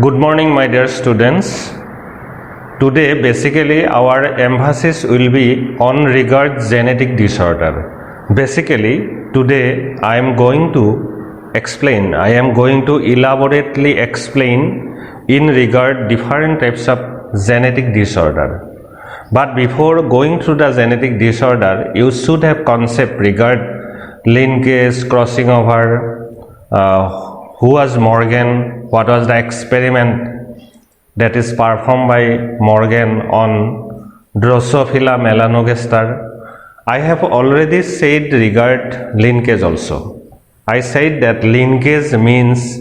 Good morning, my dear students. Today, basically, our emphasis will be on regard genetic disorder. Basically, today I am going to elaborately explain in regard different types of genetic disorder. But before going through the genetic disorder, you should have concept regard linkage, crossing over, who was Morgan, what was the experiment that is performed by Morgan on Drosophila melanogaster. I have already said regard linkage also. I said that linkage means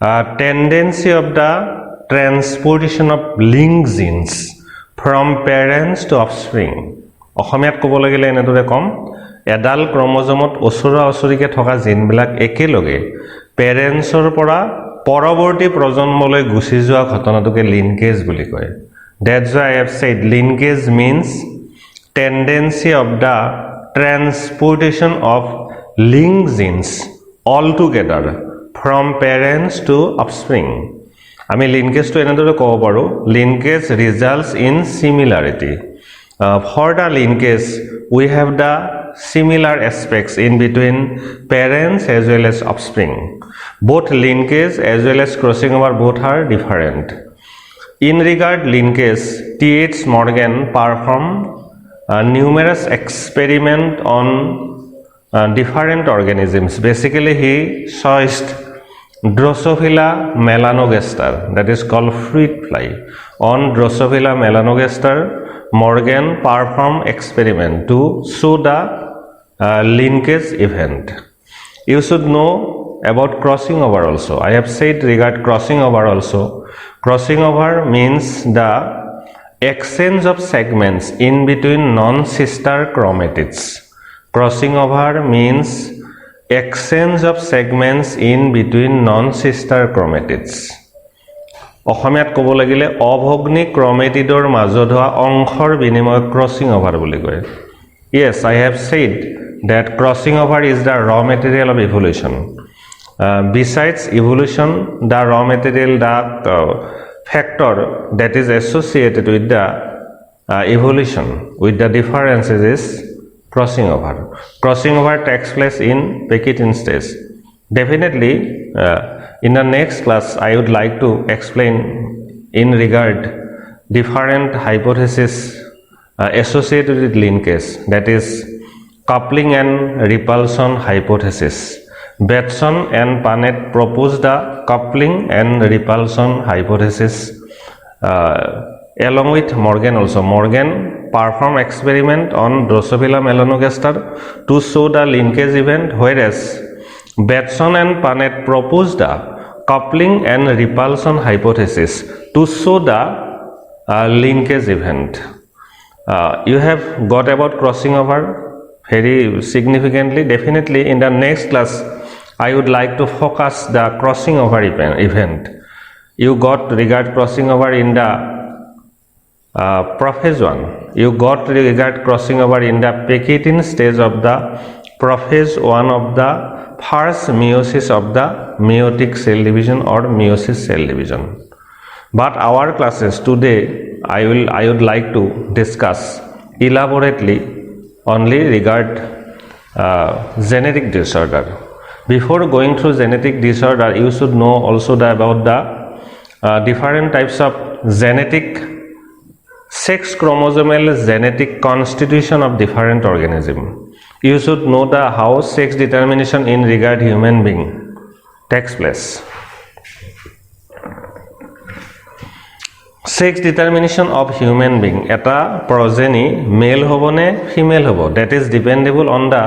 a tendency of the transportation of linked genes from parents to offspring. অসমীয়াত ক'ব লাগিলে এনেদৰে কম এডাল ক্ৰমোজমত ওচৰা ওচৰিকে থকা জিনবিলাক একেলগে পেৰেন্টছৰ পৰা পৰৱৰ্তী প্ৰজন্মলৈ গুচি যোৱা ঘটনাটোকে লিংকেজ বুলি কয়. That's why I have said linkage means tendency of the transportation of linked genes altogether from parents to offspring. আমি লিংকেজটো এনেদৰে ক'ব পাৰোঁ linkage results in similarity. For the linkage we have the similar aspects in between parents as well as offspring. Both linkage as well as crossing over both are different. In regard linkage, T.H. Morgan performed numerous experiments on different organisms. Basically, he choiced Drosophila melanogaster, that is called fruit fly. On Drosophila melanogaster, Morgan performed experiment to show the linkage event. You should know about crossing over also. I have said regard crossing over also. Crossing over means the exchange of segments in between non-sister chromatids. Crossing over means exchange of segments in between non-sister chromatids. অসমীয়াত ক'ব লাগিলে অভগ্নী ক্ৰমেটিডৰ মাজত হোৱা অংশৰ বিনিময়ক crossing over বুলি কয়. Yes, I have said that crossing over is the raw material of evolution. Besides evolution, the raw material, the factor that is associated with the evolution, with the differences is crossing over. Crossing over takes place in Pekitin stage. Definitely, in the next class, I would like to explain in regard different hypotheses associated with linkage, that is coupling and repulsion hypothesis. Batson and Punnett proposed the coupling and repulsion hypothesis along with Morgan also. Morgan performed experiment on Drosophila melanogaster to show the linkage event, whereas Batson and Punnett proposed the coupling and repulsion hypothesis to show the linkage event. You have got about crossing over very significantly. Definitely in the next class I would like to focus the crossing over event. You got regard crossing over in the prophase 1. You got regard crossing over in the Pekitin stage of the prophase 1 of the first meiosis of the meiotic cell division or meiosis cell division. But our classes today I would like to discuss elaborately only regard genetic disorder. Before going through genetic disorder, you should know also about the different types of genetic sex chromosomal genetic constitution of different organism. You should know the how sex determination in regard human being takes place. Sex determination of human being, eta progeny male hobo ne female hobo, that is dependable on the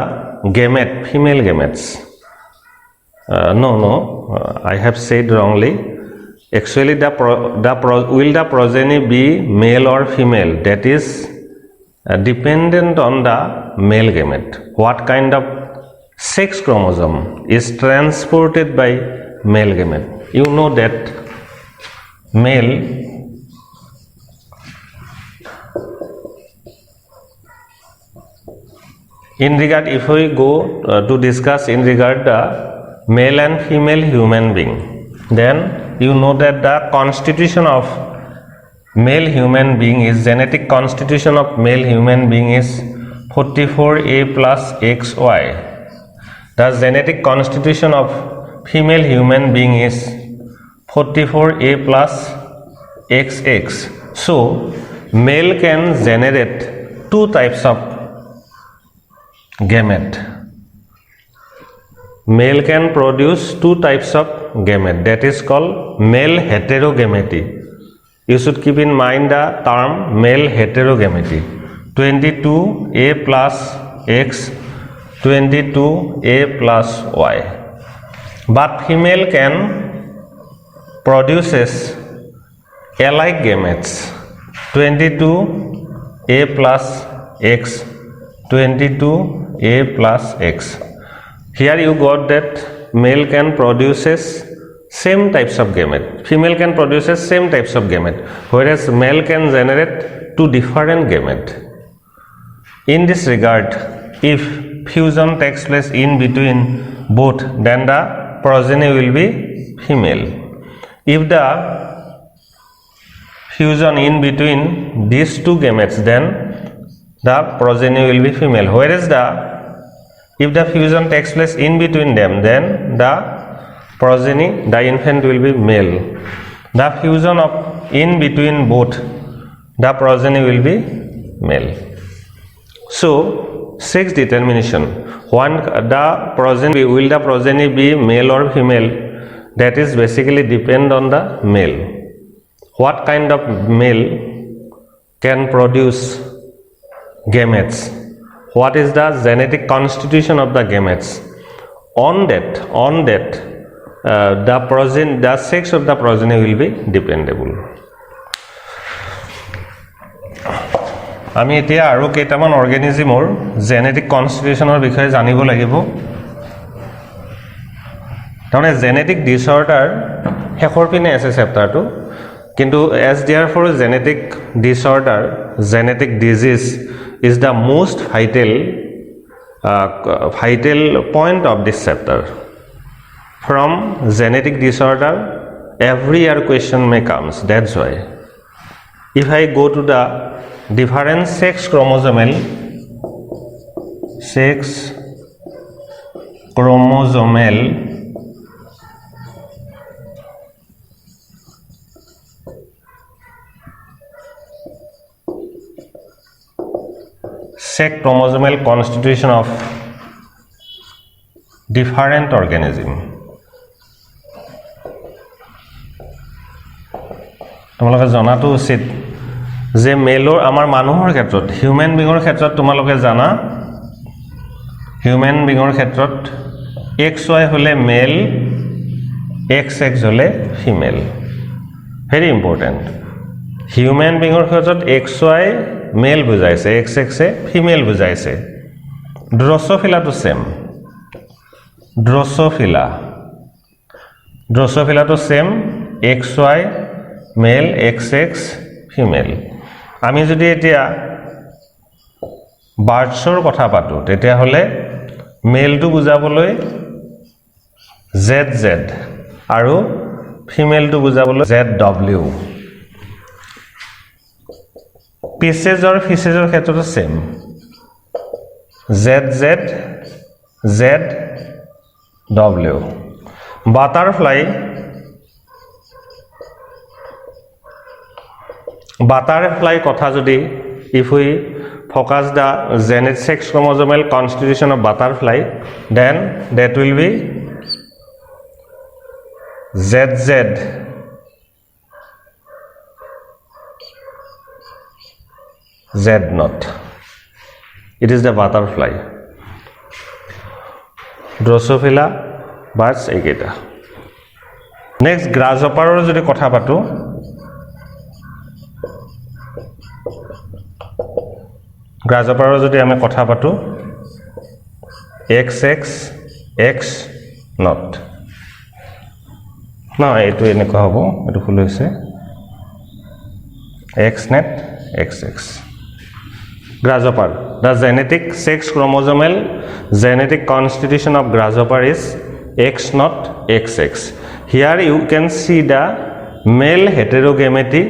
gamete, female gametes. I have said wrongly. Actually, will the progeny be male or female? That is dependent on the male gamete. What kind of sex chromosome is transported by male gamete? You know that male in regard, if we go to discuss in regard the male and female human being, then you know that the constitution of male human being is genetic constitution of male human being is 44A plus XY. The genetic constitution of female human being is 44A plus XX. So male can generate two types of gamete. Male can produce two types of gamete, that is called male heterogamety. You should keep in mind the term male heterogamety. 22A plus X, 22A plus Y. But female can produces alike gametes, 22A plus X, 22A plus X. Here you got that male can produces same types of gamete, female can produces same types of gamete, whereas male can generate two different gamete. In this regard, if fusion takes place in between both, then the progeny will be female. If the fusion in between these two gametes, then the progeny will be female. Whereas if the fusion takes place in between them, then the progeny, the infant will be male. The fusion of in between both, the progeny will be male. So sex determination, when the progeny, will the progeny be male or female, that is basically depend on the male. What kind of male can produce gametes? What is the genetic constitution of the gametes? On that the sex of the progeny will be dependable. আমি এতিয়া আৰু কেইটামান অৰ্গেনিজমৰ genetic কনষ্টিটিউচনৰ বিষয়ে জানিব লাগিব। তাৰমানে genetic disorder শেষৰ পিনে আছে চেপ্টাৰটো, কিন্তু as there for genetic disorder, genetic disease is the most vital point of this chapter. From genetic disorder, every year question may comes. That's why if I go to the different sex chromosomal sex chromosomal constitution of different organism. তোমালোকে জনাটো উচিত যে মেলৰ আমাৰ মানুহৰ ক্ষেত্ৰত, human বিঙৰ ক্ষেত্ৰত তোমালোকে জানা, হিউম্যান বিঙৰ ক্ষেত্ৰত XY হলে মেল, XX হলে ফিমেল। Very important. হিউম্যান বিঙৰ ক্ষেত্ৰত XY মেল বুজাইছে, XX ফিমেল বুজাইছে। ড্ৰসোফিলাটো সেম, ড্ৰসোফিলাটো same, XY male, XX female. আমি যদি এতিয়া বাৰ্ডছৰ কথা পাতো, তেতিয়া হলে মেলটো বুজাবলৈ ZZ আৰু ফিমেলটো বুজাবলৈ ZW। পিচেজৰ ফিচেজৰ ক্ষেত্ৰতো সেম, ZZ ZW। বাটাৰফ্লাই কথা যদি, if we focus the genetic sex chromosomal constitution of butterfly, then that will be ZZ Z0. It is the butterfly. Drosophila birds এইকেইটা। নেক্সট গ্ৰাছহপাৰৰ যদি কথা পাতো, গ্ৰাছহপাৰৰ যদি আমি কথা পাতো, XX X0 না, এইটো এনেকুৱা হ'ব, এইটো ফুল হৈছে XNet XX। grasshopper, the genetic sex chromosomal genetic constitution of grasshopper is X0 XX। Here you can see the male heterogamety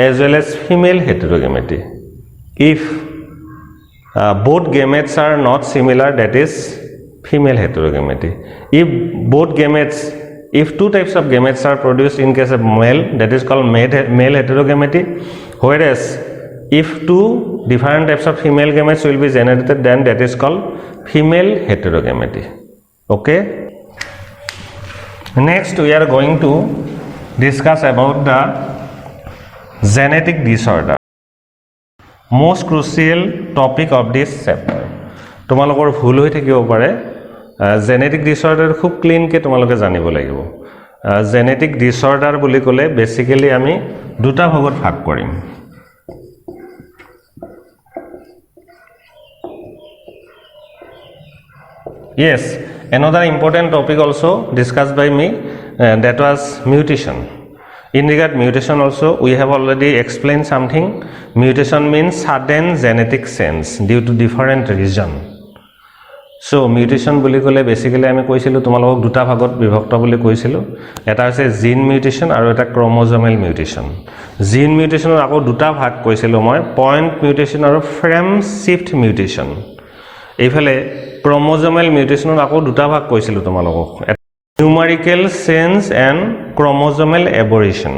as well as female heterogamety. If both gametes are not similar, that is female heterogamety. If two types of gametes are produced in case of male, that is called male heterogamety, whereas if two different types of female gametes will be generated, then that is called female heterogamety. Okay. Next we are going to discuss about the genetic disorder, most crucial topic of this chapter. তোমালোকৰ ভুল হৈ থাকিব পাৰে, genetic disorder খুব ক্লিনকে তোমালোকে জানিব লাগিব। Genetic disorder বুলি ক'লে বেসিক্যালি আমি দুটা ভাগত ভাগ কৰিম। Yes, another important topic also discussed by me, that was mutation. In regard mutation also, we have already explained something. Mutation means sudden genetic change due to different reason. So mutation বুলি ক'লে basically আমি কৈছিলো তোমালোকক দুটা ভাগত বিভক্ত বুলি কৈছিলো, এটা হৈছে জিন মিউটেশন আৰু এটা ক্ৰোমোজোমেল মিউটেশন। জিন মিউটেশনৰ আকৌ দুটা ভাগ কৈছিলো মই, পয়েন্ট মিউটেশন আৰু ফ্ৰেম শিফট মিউটেশন। এইফালে ক্ৰোমোজোমেল মিউটেশনৰ আকৌ দুটা ভাগ কৈছিলো তোমালোকক, numerical change and chromosomal aberration.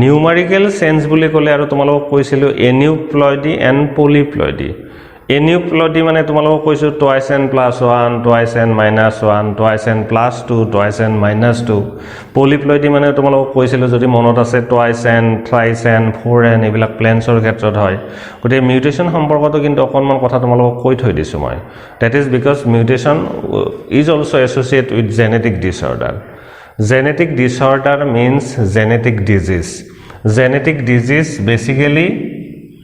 Numerical change বুলি ক'লে আৰু তোমালোকক কৈছিলো এনিউপ্লয়ডি এণ্ড পলিপ্লয়ডি। এনিউপ্লয়ডি মানে তোমালোকক কৈছো twice N plus 1, twice N minus 1, twice N plus 2, twice N minus 2। পলিপ্লয়ডি মানে তোমালোকক কৈছিলো যদি মনত আছে twice N, thrice N, 4 N, এইবিলাক প্লেন্টছৰ ক্ষেত্ৰত হয়। গতিকে মিউটেশন সম্পৰ্কতো কিন্তু অকণমান কথা তোমালোকক কৈ থৈ দিছো মই। That is because mutation is also associate with genetic disorder. Genetic disorder means genetic disease. Genetic disease basically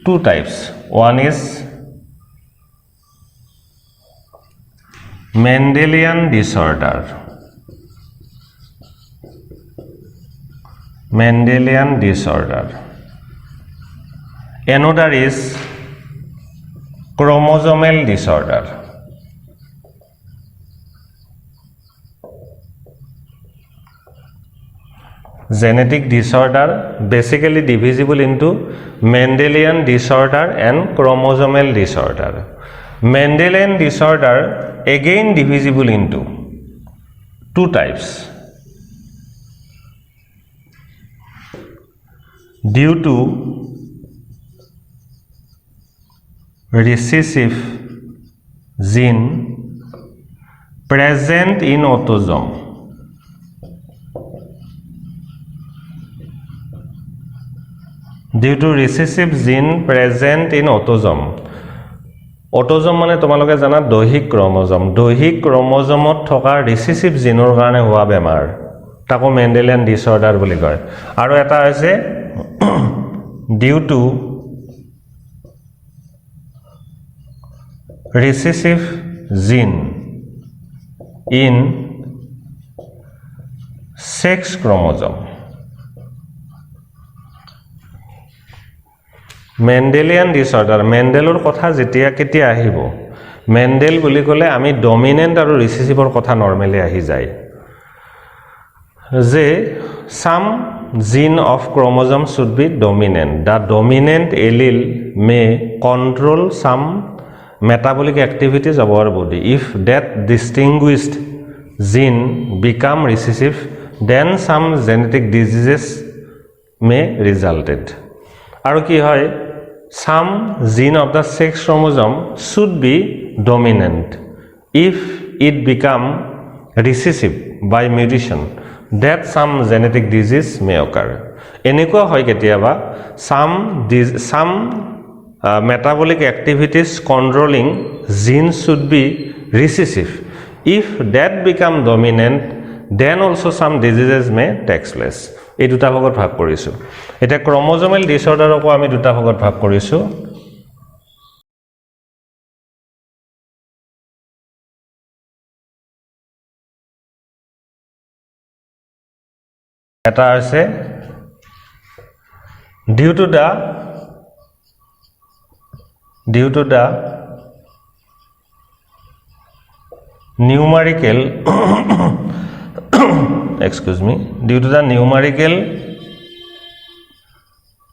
two types. One is Mendelian disorder. Mendelian disorder. Another is chromosomal disorder. Genetic disorder basically divisible into Mendelian disorder and chromosomal disorder. Mendelian disorder again divisible into two types. Due to recessive gene present in autosome. Due to recessive gene present in autosome. Autosome মানে তোমালোকে জানা দৈহিক ক্ৰোমোজোম। দৈহিক ক্ৰোমোজোমত থকা ৰিসেসিভ জিনৰ কাৰণে হোৱা বেমাৰ তাকো মেন্ডেলিয়ান ডিসঅৰ্ডাৰ বুলি কয়। আৰু এটা হৈছে ডিউ টু ৰিসেসিভ জিন ইন সেক্স ক্ৰোমোজোম। মেন্ডেলিয়ান ডিসঅৰ্ডাৰ, মেন্ডেলৰ কথা যেতিয়া কেতিয়া আহিব, মেন্ডেল বুলি ক'লে আমি ডমিনেন্ট আৰু ৰিসেসিভৰ কথা নৰ্মেলি আহি যায়, যে some gene of chromosome should be dominant. The dominant allele may control some metabolic activities of our body. If that distinguished gene become recessive, then some genetic diseases may resulted. আৰু কি হয়, some gene of the sex chromosome should be dominant. If it become recessive by mutation, that some genetic disease may occur. এনেকুৱা হয় কেতিয়াবা some metabolic activities controlling gene should be recessive. If that become dominant, then also some diseases may take place. এই দুটা ভাগত ভাগ কৰিছো। এটা ক্ৰোমোজোমেল ডিসঅৰ্ডাৰকো আমি দুটা ভাগত ভাগ কৰিছো। এটা আছে due to the numerical numerical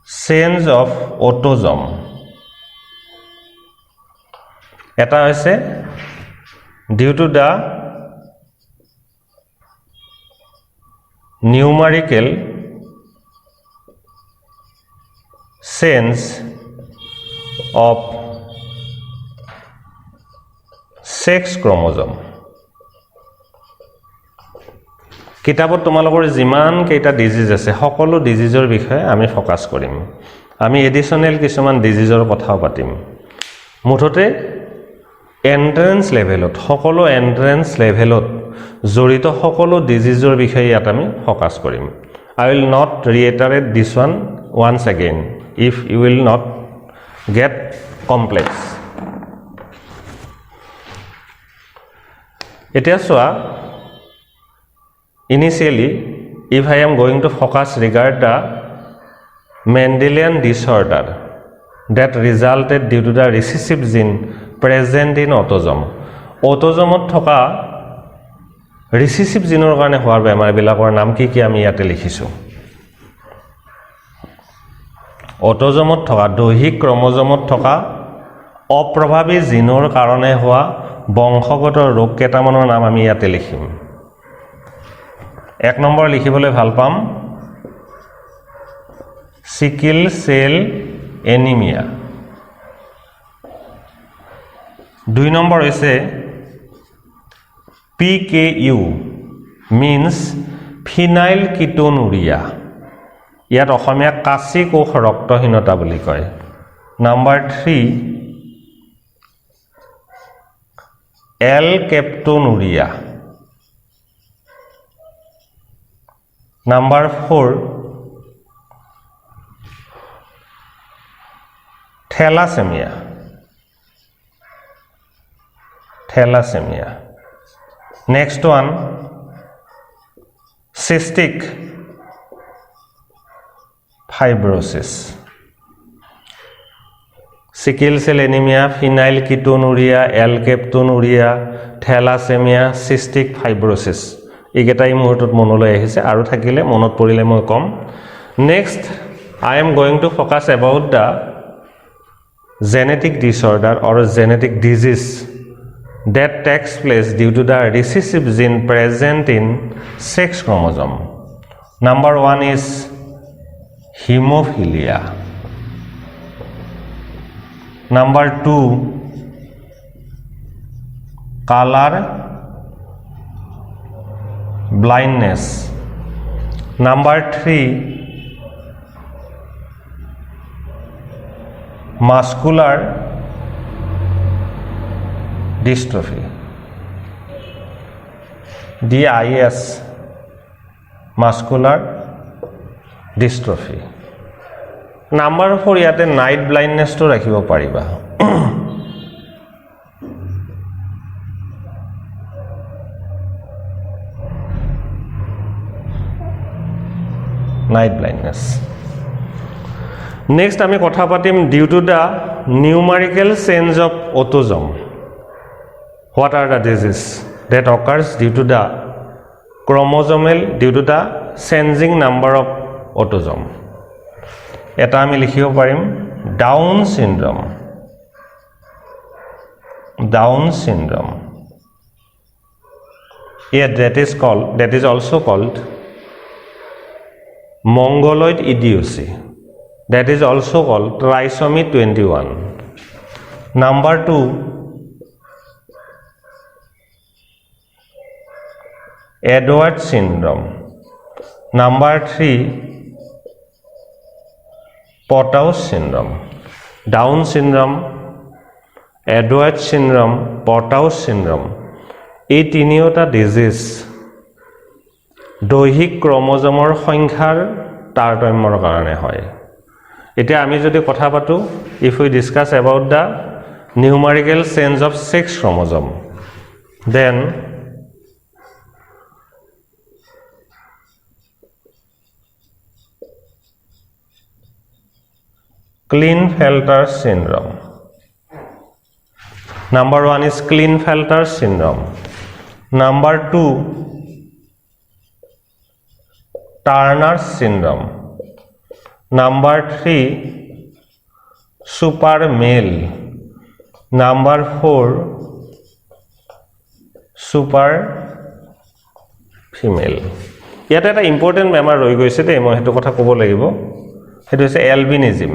change of autosome. এটা হৈছে due to the numerical change of sex chromosome. কিতাপত তোমালোকৰ যিমান কেইটা ডিজিজ আছে সকলো ডিজিজৰ বিষয়ে আমি ফোকাস কৰিম আমি এডিশনাল কিছুমান ডিজিজৰ কথাও পাতিম মুঠতে এন্ট্ৰেন্স লেভেলত সকলো এন্ট্ৰেন্স লেভেলত জড়িত সকলো ডিজিজৰ বিষয়ে ইয়াত আমি focus Karim I will not reiterate this one once again if you will not get complex এতিয়া চোৱা initially if I am going to focus regard the Mendelian disorder that resulted due to the recessive gene present in autosome autosome থকা recessive জিনৰ কাৰণে হোৱাৰ বেমাৰবিলাকৰ নাম কি কি আমি ইয়াতে লিখিছো অটোজমত থকা দৈহিক ক্ৰমোজমত থকা অপ্ৰভাৱী জিনৰ কাৰণে হোৱা বংশগত ৰোগ কেইটামানৰ নাম আমি ইয়াতে লিখিম এক নম্বৰ লিখিবলৈ ভাল পাম sickle cell anemia দুই নম্বৰ হৈছে PKU means phenylketonuria ইয়াত অসমীয়া কাচি কোষ ৰক্তহীনতা বুলি কয় number 3 L-captonuria number 4 thalassemia next one cystic fibrosis sickle cell anemia phenylketonuria L-captonuria thalassemia cystic fibrosis একেটাই মুহূৰ্তত মনলৈ আহিছে আৰু থাকিলে মনত পৰিলে মই কম next I am going to focus about the genetic disorder or genetic disease that takes place due to the recessive gene present in sex chromosome number 1 is hemophilia number 2 color blindness number 3 muscular dystrophy DIS muscular dystrophy number 4 ইয়াতে night blindness to ৰাখিব পাৰিবা night blindness next আমি কথা পাতিম due to the numerical change of autosome what are the diseases that occurs due to the chromosomal due to the changing number of autosome এটা আমি লিখিব পাৰিম down syndrome yeah that is also called mongoloid idiocy that is also called trisomy 21 number 2 Edward syndrome number 3 Potthaus syndrome Down syndrome Edward syndrome Potthaus syndrome এই তিনিওটা disease দৈহিক ক্ৰমোজমৰ সংখ্যাৰ তাৰতম্যৰ কাৰণে হয় এতিয়া আমি যদি কথা পাতো if we discuss about the numerical change of sex chromosome then Klinefelter syndrome number 1 is Klinefelter syndrome number 2 Turner's syndrome. Number 3, super male. Number 4, super female. ইয়াতে এটা ইম্পৰ্টেণ্ট বেমাৰ ৰৈ গৈছে দেই, মই সেইটো কথা ক'ব লাগিব। সেইটো হৈছে এলবিনিজম।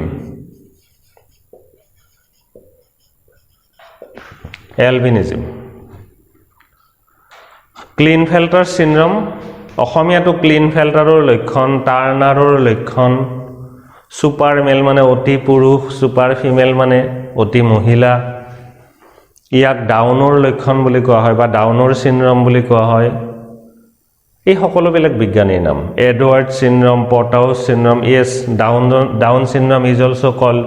এলবিনিজম, ক্লিনফেল্টাৰ চিনড্ৰম, অসমীয়াটো ক্লিনফেল্টাৰৰ লক্ষণ, টাৰ্নাৰৰ লক্ষণ, সুপাৰ মেল মানে অতি পুৰুষ, সুপাৰ ফিমেল মানে অতি মহিলা। ইয়াক ডাউনৰ লক্ষণ বুলি কোৱা হয় বা ডাউনৰ চিনড্ৰম বুলি কোৱা হয়। এই সকলোবিলাক বিজ্ঞানীৰ নাম। Edward syndrome, Patau syndrome, yes Down syndrome is also' called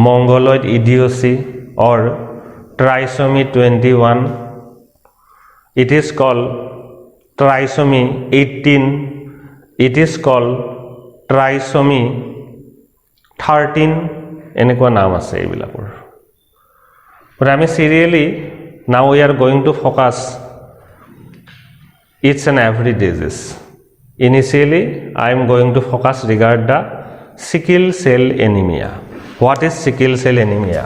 mongoloid idiocy or trisomy 21. It is called trisomy 18. It is called trisomy 13. এনেকুৱা নাম আছে এইবিলাকৰ। But আমি serially now we are going to focus each and every disease. Initially I am going to focus regard the sickle cell anemia. What is sickle cell anemia?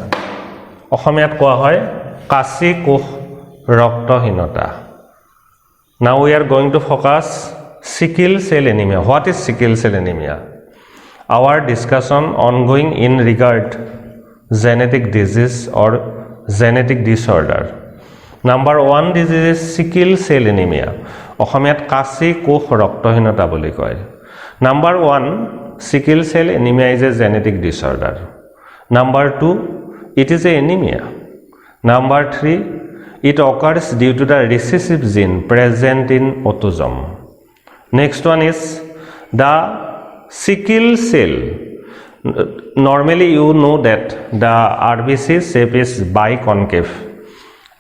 অসমীয়াত কোৱা হয় কাশী কোষ ৰক্তহীনতা। Now we are going to focus sickle cell anemia. What is sickle cell anemia? Our discussion ongoing in regard genetic disease or genetic disorder. Number 1 disease is sickle cell anemia. অসমীয়াত কাশী কোষ ৰক্তহীনতা বুলি কয়। Number 1, sickle cell anemia is a genetic disorder. Number 2, it is a anemia. Number 3, it occurs due to the recessive gene present in autosome. Next one is the sickle cell. Normally you know that the RBC shape is biconcave.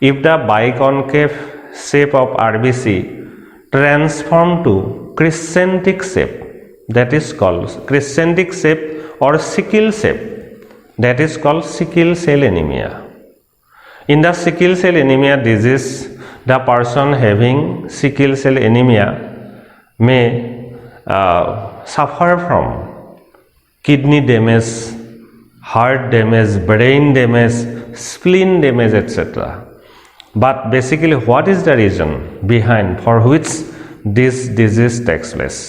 If the biconcave shape of RBC transform to crescentic shape, that is called crescentic shape or sickle shape, that is called sickle cell anemia. In the sickle cell anemia disease, the person having sickle cell anemia may suffer from kidney damage, heart damage, brain damage, spleen damage, etc. But basically what is the reason behind for which this disease takes place?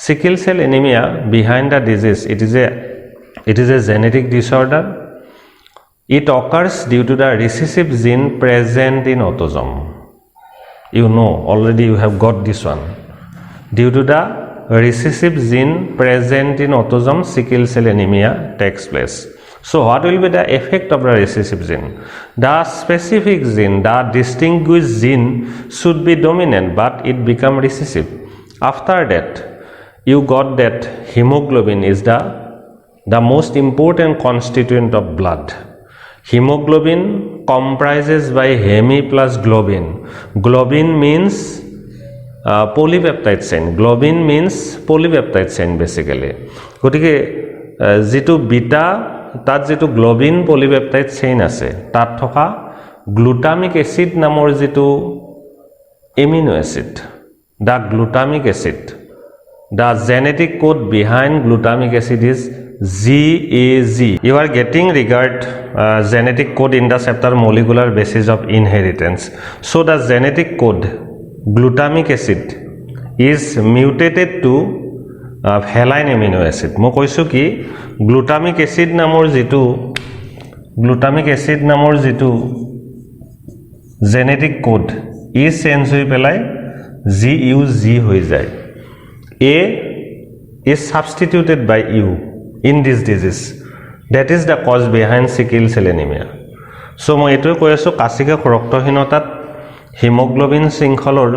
Sickle cell anemia, behind the disease, it is a genetic disorder. It occurs due to the recessive gene present in autosome. You know, already you have got this one. Due to the recessive gene present in autosome, sickle cell anemia takes place. So what will be the effect of the recessive gene? The specific gene, the distinguished gene should be dominant, but it become recessive. After that, you got that hemoglobin is the most important constituent of blood. Hemoglobin comprises by hemi plus globin. Globin means polypeptide chain. Globin means polypeptide chain basically. গতিকে যেটো beta তাত যেটো globin polypeptide chain আছে তাত থকা glutamic acid নামৰ যেটো amino acid, the glutamic acid, the genetic code behind glutamic acid is GAG. You are getting regard genetic code in the chapter molecular basis of inheritance. So the genetic code glutamic acid is mutated to valine amino acid. মই কৈছো কি glutamic acid নামৰ যেটো genetic code ই change হৈ পেলাই GUG হৈ যায়. A is substituted by U in this disease. That is the cause behind sickle cell anemia. So মই এটোই কৈ আছো কাশিকা ৰক্তহীনতাত হিমোগ্লোবিন শৃংখলৰ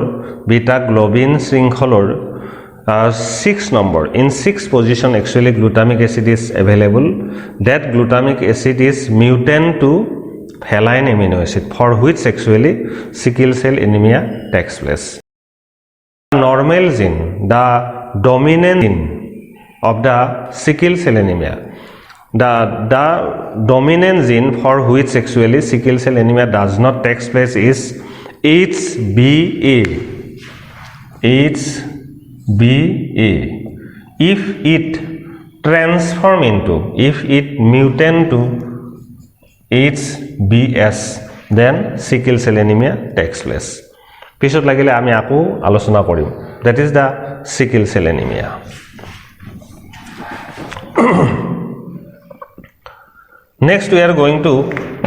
বিটা গ্লোবিন শৃংখলৰ 6 number, in 6th position actually glutamic acid is available. That glutamic acid is mutant to valine amino acid, for which actually sickle cell anemia takes place. Normal gene, the dominant gene of the sickle cell anemia, the dominant gene for which actually sickle cell anemia does not take place is HBA. BA. If it transform into, if it mutant to HBS, then sickle cell anemia takes place. পিছত লাগিলে আমি আকৌ আলোচনা কৰিম. That is the sickle cell anemia. Next we are going to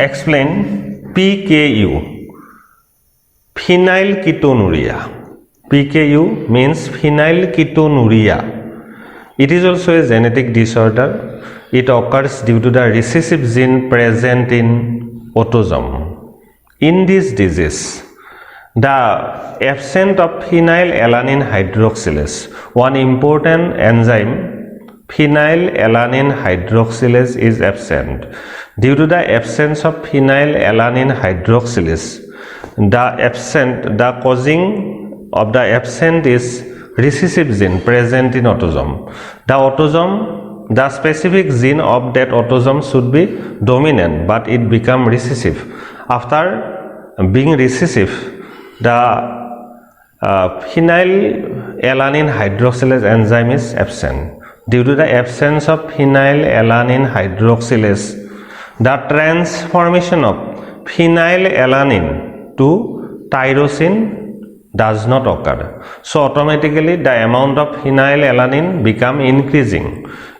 explain PKU, phenylketonuria. PKU means phenylketonuria. It is also a genetic disorder. It occurs due to the recessive gene present in autosome. In this disease, the absence of phenylalanine hydroxylase, one important enzyme, phenylalanine hydroxylase, is absent. Due to the absence of phenylalanine hydroxylase, the causing of the absent is recessive gene present in autosome. The specific gene of that autosome should be dominant, but it become recessive. After being recessive, the phenylalanine hydroxylase enzyme is absent. Due to the absence of phenylalanine hydroxylase, the transformation of phenylalanine to tyrosine does not occur. So automatically the amount of phenylalanine become increasing.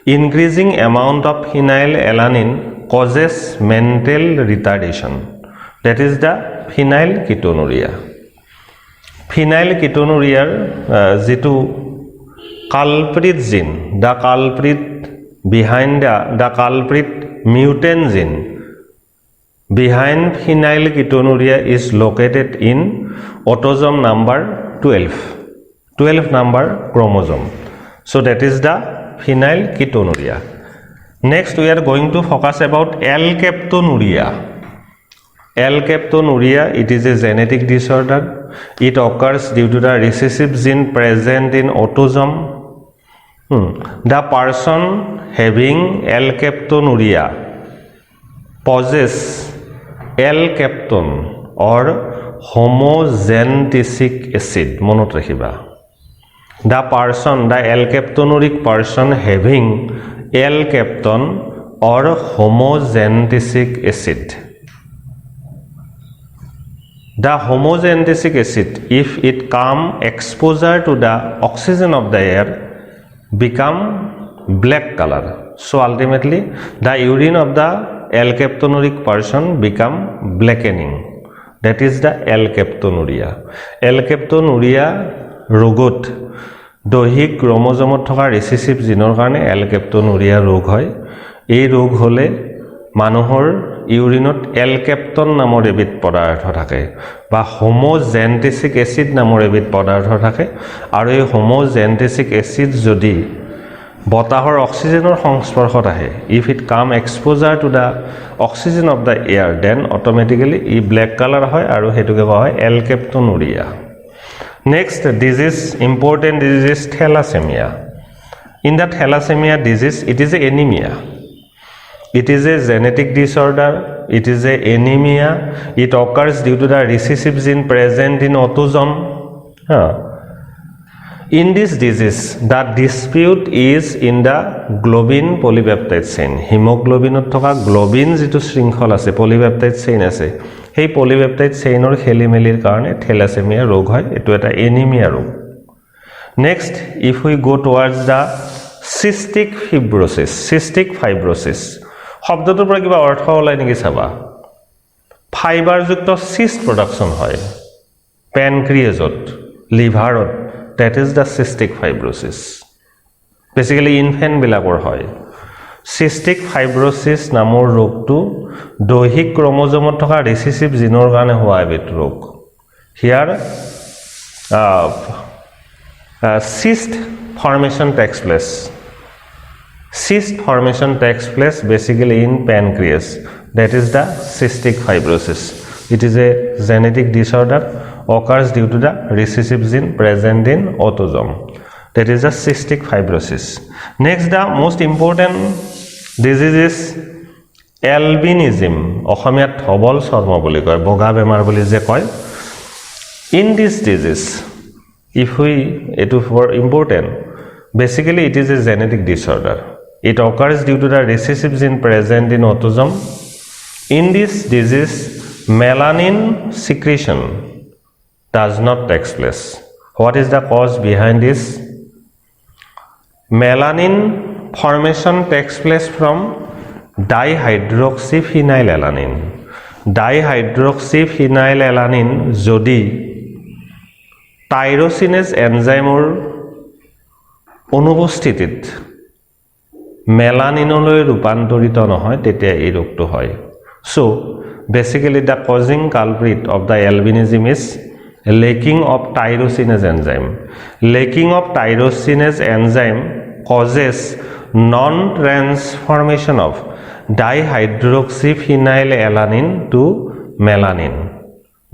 Increasing amount of phenylalanine causes mental retardation. That is the phenylketonuria. Phenylketonuria jitu culprit gene, the culprit behind the culprit mutant gene behind phenylketonuria is located in autosome number 12 number chromosome. So that is the phenylketonuria. Next we are going to focus about alkaptonuria. Alkaptonuria, it is a genetic disorder. It occurs due to the recessive gene present in autosome. The person having alkaptonuria possess alkapton or homogentic acid. Monot rakhiba. The alkaptonuric person having alkapton or homogentic acid. The homogentic acid, if it come exposure to the oxygen of the air, become black color. So ultimately the urine of the alkaptonuric person become blackening. That is the alkaptonuria. Alkaptonuria rogot দৈহিক ক্রোমোজোমত থকা recessive জিনৰ কাৰণে এলকেপ্টোনুৰিয়া ৰোগ হয়. এই ৰোগ হলে মানুহৰ ইউৰিনত এলকেপ্টন নামৰ এবিধ পদাৰ্থ থাকে বা হোমোজেন্টিক এসিড নামৰ এবিধ পদাৰ্থ থাকে আৰু এই হোমোজেন্টিক এসিড যদি বতাহৰ অক্সিজেনৰ সংস্পৰ্শত আহে, if it come exposure to the oxygen of the air, then automatically E black color হয় আৰু হেতুকে কোৱা হয় এলকেপ্টোনুৰিয়া. Next disease, important disease, thalassemia. In the thalassemia disease, it is a anemia. It is a genetic disorder. It is a anemia. It occurs due to the recessive gene present in autosome. In this disease, the dispute is in the globin polypeptide chain. Hemoglobinot thoka globin jitu shrinkhol ase, polypeptide chain ase. Hey polypeptide chainor khelimelir karone thalassemia rog hoy. Etu eta anemia rog. Next, if we go towards the cystic fibrosis, শব্দটোৰ পৰা কিবা অৰ্থ ওলাই নেকি চাবা. ফাইবাৰযুক্ত cyst production হয় পেনক্ৰিয়াজত, লিভাৰত. That is the cystic fibrosis. Basically infant বিলাকৰ হয়. Cystic fibrosis নামৰ ৰোগটো দৈহিক ক্ৰমোজোমত থকা ৰিসেসিভ জিনৰ কাৰণে হোৱা এবিধ ৰোগ. Here cyst formation takes place. Cyst formation takes place basically in pancreas. That is the cystic fibrosis. It is a genetic disorder, occurs due to the recessive gene present in autosome. That is the cystic fibrosis. Next, the most important disease is albinism. অসমীয়াত হবল চৰ্ম বুলি কয়, বগা বেমাৰ বুলি যে কয়. In this disease, if we it is for important, basically it is a genetic disorder. It occurs due to the recessive gene present in autosome. In this disease, melanin secretion does not take place. What is the cause behind this? Melanin formation takes place from dihydroxyphenylalanine. Dihydroxyphenylalanine যদি tyrosine এনজাইমৰ অনুপস্থিতিত মেলানিনলৈ ৰূপান্তৰিত নহয় তেতিয়া এই ৰোগটো হয় so basically the causing culprit of the albinism is lacking of tyrosinase enzyme causes non-transformation of dihydroxyphenylalanine to melanin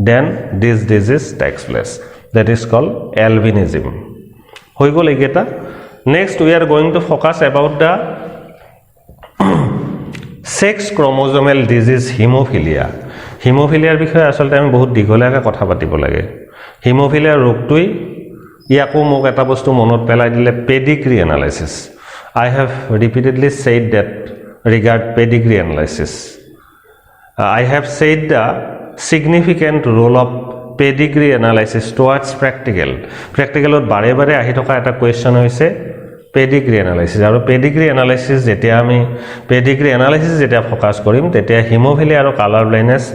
then this disease takes place that is called albinism হৈ গল এগেটা next we are going to focus about the sex chromosomal disease hemophilia হেমোফিলিয়াৰ বিষয়ে আসলতে আমি বহুত দীঘলীয়াকৈ কথা পাতিব লাগে haemophilia ৰোগটোই ইয়াকো মোক এটা বস্তু মনত পেলাই দিলে pedigree analysis I have repeatedly said that regard pedigree analysis I have said the significant role of pedigree analysis towards practical ot bare bare ahi thoka eta question hoise pedigree analysis aru pedigree analysis jetia ami pedigree analysis jetia focus korim tetia hemophilia aru color blindness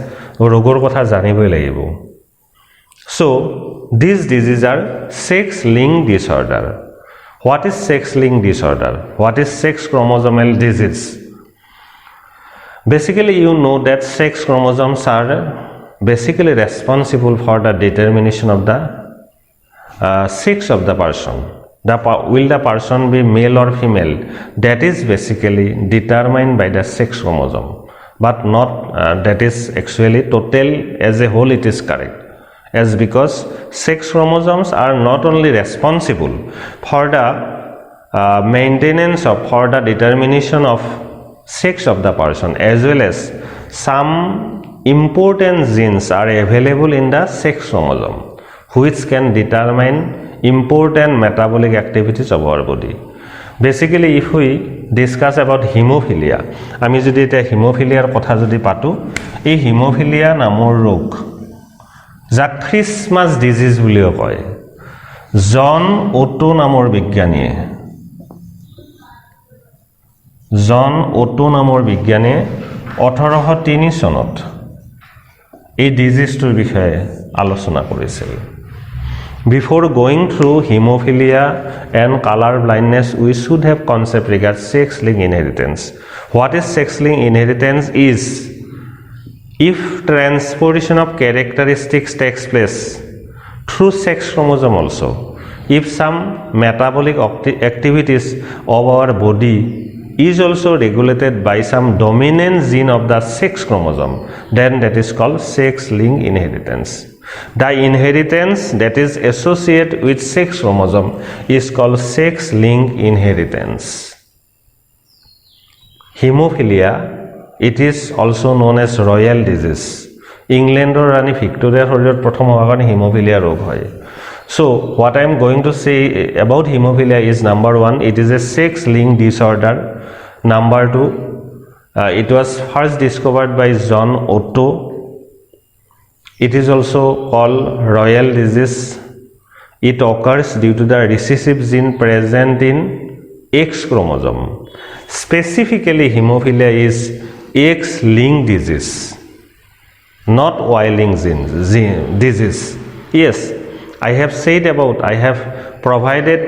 rogor kotha janiboi lagibo so these diseases are sex linked disorder what is sex linked disorder what is sex chromosomal disease basically you know that sex chromosomes are basically responsible for the determination of the sex of the person will the person be male or female that is basically determined by the sex chromosome but not that is actually total as a whole it is correct as because sex chromosomes are not only responsible for the maintenance of for the determination of sex of the person as well as some important genes are available in the sex chromosome which can determine important metabolic activities of our body basically if we discuss about hemophilia ami jodi eta hemophilia kotha jodi patu ei hemophilia namor rog ja Christmas disease bulio koy John Otto namor bigyaniye John Otto namor bigyane 1803 sonot এই ডিজিজটোৰ বিষয়ে আলোচনা কৰিছিল before going through hemophilia and color blindness we should have concept regard sex linked inheritance what is sex linked inheritance is if transportation of characteristics takes place through sex chromosome also if some metabolic activities of our body is also regulated by some dominant gene of the sex chromosome then that is called sex linked inheritance the inheritance that is associated with sex chromosome is called sex linked inheritance hemophilia it is also known as royal disease england or rani victoria horir prothom hogar hemophilia rog hoy so what I am going to say about hemophilia is number 1 it is a sex linked disorder number 2 it was first discovered by John Otto it is also called royal disease it occurs due to the recessive gene present in X chromosome specifically hemophilia is X linked disease not Y linked disease yes I have said about I have provided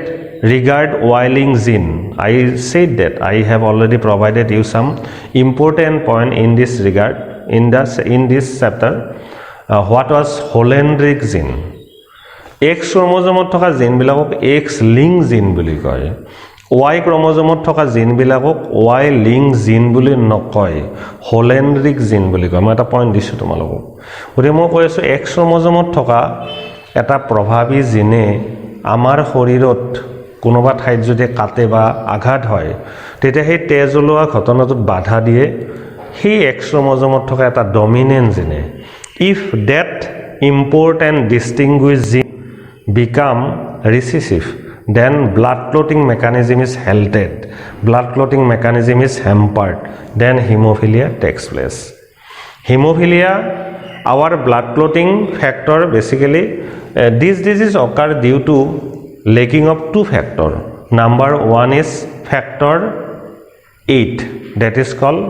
regard Y-linked gene I said that I have already provided you some important point in this regard in this chapter what was Holendrick gene X chromosome thoka gene bilakok X linked gene buli koy Y chromosome thoka gene bilakok Y linked gene buli nokoy Holendrick gene buli koy মই এটা point দিছো তোমালোকক ওৰে মই কৈ আছো X chromosome thoka এটা প্ৰভাৱী জিনে আমাৰ শৰীৰত কোনোবা ঠাইত যদি কাটে বা আঘাত হয় তেতিয়া সেই তেজ ওলোৱা ঘটনাটোত বাধা দিয়ে সেই X chromosome থকা এটা ডমিনেন্ট জিনে if that important distinguished gene become recessive, then blood clotting mechanism is halted, blood clotting mechanism is hampered, then hemophilia takes place. Hemophilia, our blood clotting factor, basically this disease occur due to lacking of two factor. Number one is factor 8, that is called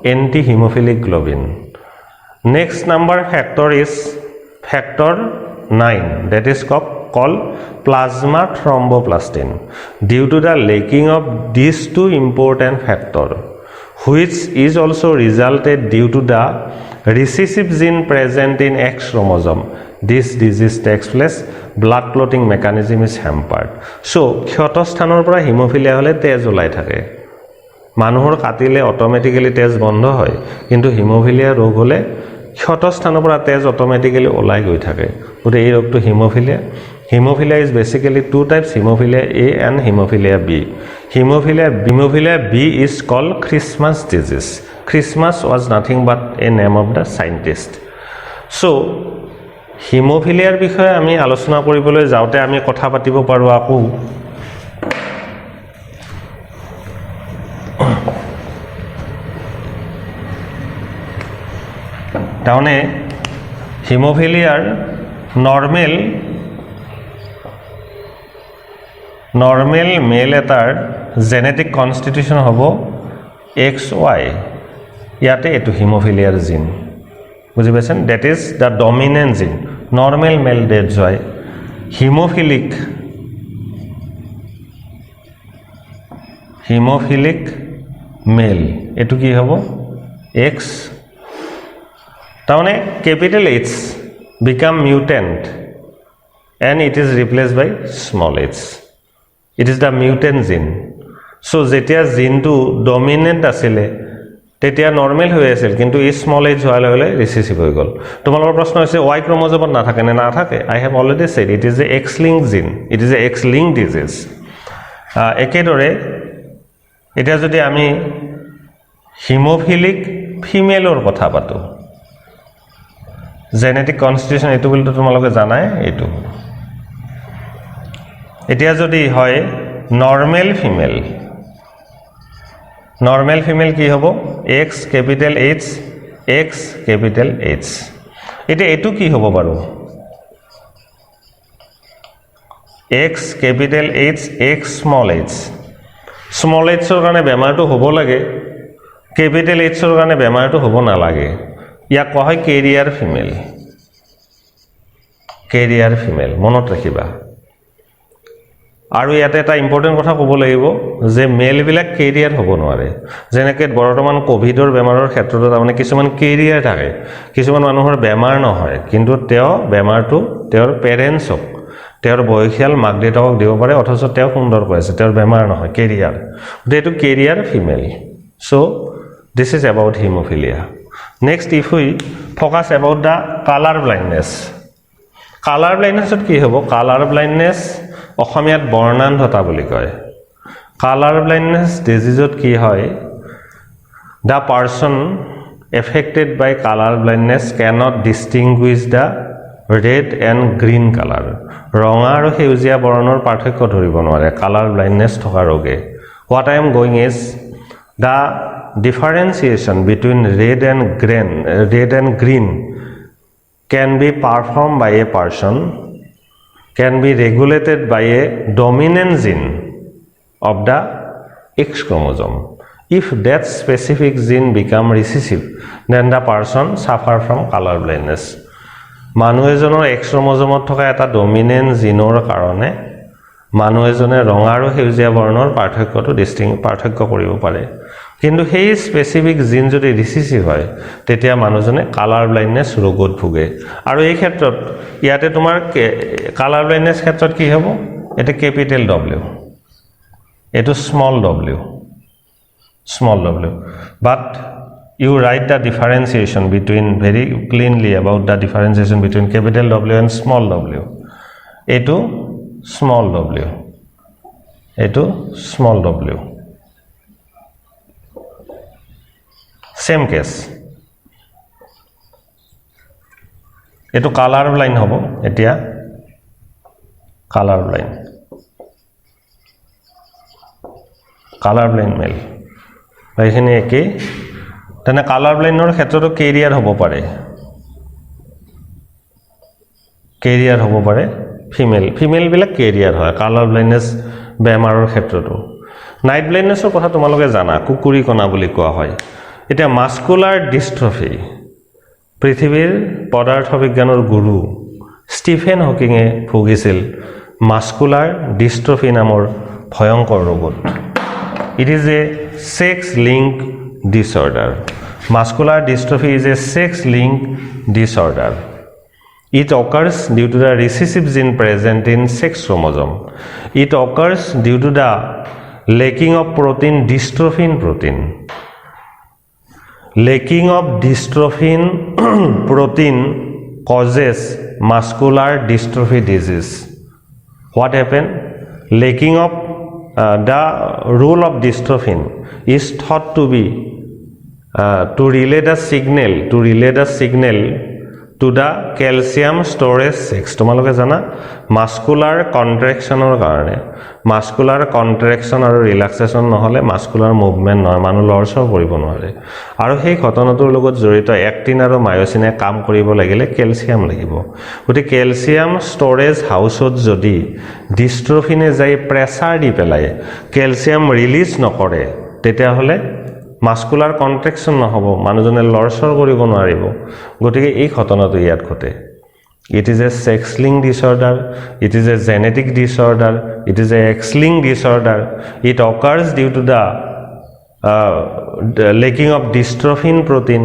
anti-hemophilic globin. Next number factor is factor 9, that is called plasma thromboplastin. Due to the lacking of these two important factor, which is also resulted due to the recessive gene present in X chromosome, this disease takes place, blood clotting mechanism is hampered. So ক্ষতস্থানৰ পৰা haemophilia হলে তেজ ওলাই থাকে, মানুহৰ কাটিলে automatically তেজ বন্ধ হয়, কিন্তু হেমোফিলিয়া ৰোগ হলে ক্ষতস্থানৰ পৰা তেজ অটোমেটিক্যালি ওলাই গৈ থাকে, গতে এই ৰোগটো haemophilia. Hemophilia is basically two types, hemophilia A and hemophilia B. Hemophilia B is called Christmas disease. Christmas was nothing but a name of the scientist. So hemophilia বিষয়ে আমি আলোচনা কৰিবলৈ যাওঁতে আমি কথা পাতিব পাৰো আকৌ তাহলে হেমোফিলিয়াৰ নর্মেল মেল এটাৰ জেনেটিক কনস্টিটিউশন হ'ব XY, ইয়াতে এটো হেমোফিলিয়াৰ জিন, বুজি পাইছেন? দ্যাট ইজ দ্য ডমিনেন্ট জিন, নর্মেল মেল ডেটস হয় হেমোফিলিক মেল, এটো কি হ'ব X. তাহলে capital H become mutant and it is replaced by small h. It is the mutant gene. So যেতিয়া জিনটো ডমিনেন্ট আছিলে তেতিয়া নরমাল হৈ আছিল, কিন্তু এই স্মল h হোৱাৰ লগে লগে ৰিসেসিভ হৈ গল. তোমালোকৰ প্ৰশ্ন হৈছে Y ক্ৰোমোজোমত নাথাকে নে? নাথাকে. I have already said it is a X-linked gene. It is a X-linked disease. একেদৰে এটা যদি আমি হিমোফিলিক ফিমেলৰ কথা পাতো, জেনেটিক কনস্টিটিউশন এটো বলতো তোমালোকে জানাই এটো। এতিয়া যদি হয় নরমাল ফিমেল কি হ'ব X capital H X capital H. এটা এটো কি হ'ব বাৰু X capital H X small h. small h ৰ কাৰণে বেমাৰটো হ'ব লাগে, capital H ৰ কাৰণে বেমাৰটো হ'ব না লাগে। ইয়াক কোৱা হয় কেৰিয়াৰ ফিমেল, মনত ৰাখিবা। আৰু ইয়াতে এটা ইম্পৰ্টেন্ট কথা ক'ব লাগিব যে মেল বিলাক কেৰিয়াৰ হ'ব নোৱাৰে, যেনেকৈ বৰ্তমান কোভিডৰ বেমাৰৰ ক্ষেত্ৰত তাৰমানে কিছুমান কেৰিয়াৰ থাকে, কিছুমান মানুহৰ বেমাৰ নহয় কিন্তু তেওঁ বেমাৰটো তেওঁৰ পেৰেণ্টছক, তেওঁৰ বয়সীয়াল মাক দেউতাকক দিব পাৰে, অথচ তেওঁ সুন্দৰ হৈ আছে, তেওঁৰ বেমাৰ নহয়, কেৰিয়াৰ। এইটো carrier female. So this is about hemophilia. Next if we focus about the colour blindness. Colour ব্লাইণ্ডনেছত কি হ'ব? কালাৰ ব্লাইণ্ডনেছ অসমীয়াত বৰ্ণান্ধতা বুলি কয়। কালাৰ ব্লাইণ্ডনেছ ডিজিজত কি হয়? The person affected by colour blindness cannot distinguish the red and green color. ৰঙা আৰু সেউজীয়া বৰ্ণৰ পাৰ্থক্য ধৰিব নোৱাৰে কালাৰ ব্লাইণ্ডনেছ থকা ৰোগে। What I am going is the differentiation between red and green can be performed by a person, can be regulated by a dominant gene of the X chromosome. If that specific gene become recessive, then the person suffer from color blindness. মানুহ এজনৰ X chromosome থকা এটা dominant জিনৰ কাৰণে মানুহ এজনে ৰঙা আৰু সেউজীয়া বৰ্ণৰ পাৰ্থক্য কৰিব পাৰে, কিন্তু সেই স্পেসিফিক জিন যদি ৰিসেসিভ হয় তেতিয়া মানুহজনে কালাৰ ব্লাইণ্ডনেছ ৰোগত ভুগে। আৰু এই ক্ষেত্ৰত ইয়াতে তোমাৰ কালাৰ ব্লাইণ্ডনেছ ক্ষেত্ৰত কি হ'ব? এটা ক্যাপিটাল W, এটো small w, but you write the differentiation between very cleanly about the differentiation between capital W and small w. এটো small w, same case. এটো কালাৰ ব্লাইণ্ড হ'ব, এতিয়া colour blind. Colour blind male এইখিনি একেই তেনে colour ব্লাইণ্ডৰ ক্ষেত্ৰতো carrier হ'ব পাৰে ফিমেল বিলাক কেৰিয়াৰ হয় কালাৰ ব্লাইণ্ডনেছ বেমাৰৰ ক্ষেত্ৰতো নাইট ব্লাইণ্ডনেছৰ কথা তোমালোকে জানা কুকুৰী কণা বুলি কোৱা হয় এটা মাস্কুলাৰ ডিষ্ট্ৰফি পৃথিৱীৰ পদাৰ্থ বিজ্ঞানৰ গুৰু ষ্টিফেন হকিঙে ভুগিছিল মাস্কুলাৰ ডিষ্ট্ৰফি নামৰ ভয়ংকৰ ৰোগত it is a sex link disorder muscular dystrophy is a sex link disorder It occurs due to the recessive gene present in sex chromosome. It occurs due to the lacking of protein dystrophin protein. Lacking of dystrophin protein causes muscular dystrophy disease. What happened? Lacking of the role of dystrophin is thought to be to relay the signal to the calcium storage sex তোমালোকে জানা muscular কন্ট্ৰেকশনৰ কাৰণে muscular কন্ট্ৰেকশন আৰু ৰিল্যাক্সেশন নহলে muscular movement নহয় মানুহ লৰচৰ কৰিব নোৱাৰে আৰু সেই ঘটনাটোৰ লগত জড়িত এক্টিন আৰু মায়োসিনে কাম কৰিব লাগিলে ক্যালসিয়াম লাগিব গতি ক্যালসিয়াম ষ্টৰেজ হাউসত যদি ডিষ্ট্ৰফিনে যাই প্ৰেসাৰ দি পেলাই ক্যালসিয়াম ৰিলিজ নকৰে তেতিয়া হলে মাস্কুলাৰ কন্ট্ৰেকশন নহব মানুহজনে লৰচৰ কৰিব নোৱাৰিব গতিকে এই ঘটনাটো ইয়াত ঘটে It is a sex-linked disorder, it is a genetic disorder, it is a X-linked disorder. It occurs due to the lacking of dystrophin protein.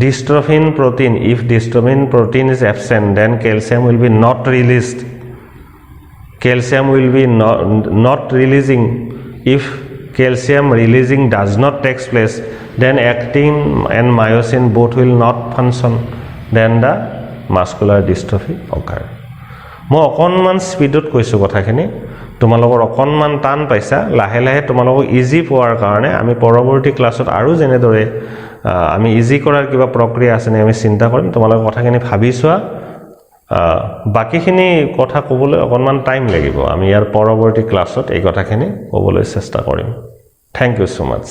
Dystrophin protein, if dystrophin protein is absent, then calcium will be not released. Calcium will be not releasing. If calcium releasing does not take place, then actin and myosin both will not function. Then the muscular dystrophy occur. মই অকনমান স্পিডত কৈছো কথাখিনি তোমালোকৰ অকনমান টান পাইছা লাহে লাহে তোমালোকক ইজি পোৱাৰ কাৰণে আমি পৰৱৰ্তী ক্লাছত আৰু যেনেদৰে আমি ইজি কৰাৰ কিবা প্ৰক্ৰিয়া আছে নে আমি চিন্তা কৰিম তোমালোকৰ কথাখিনি ভাবিছোৱা বাকিখিনি কথা ক'বলৈ অকনমান টাইম লাগিব আমি ইয়াৰ পৰৱৰ্তী ক্লাছত এই কথাখিনি ক'বলৈ চেষ্টা কৰিম থ্যাংক ইউ সো মাচ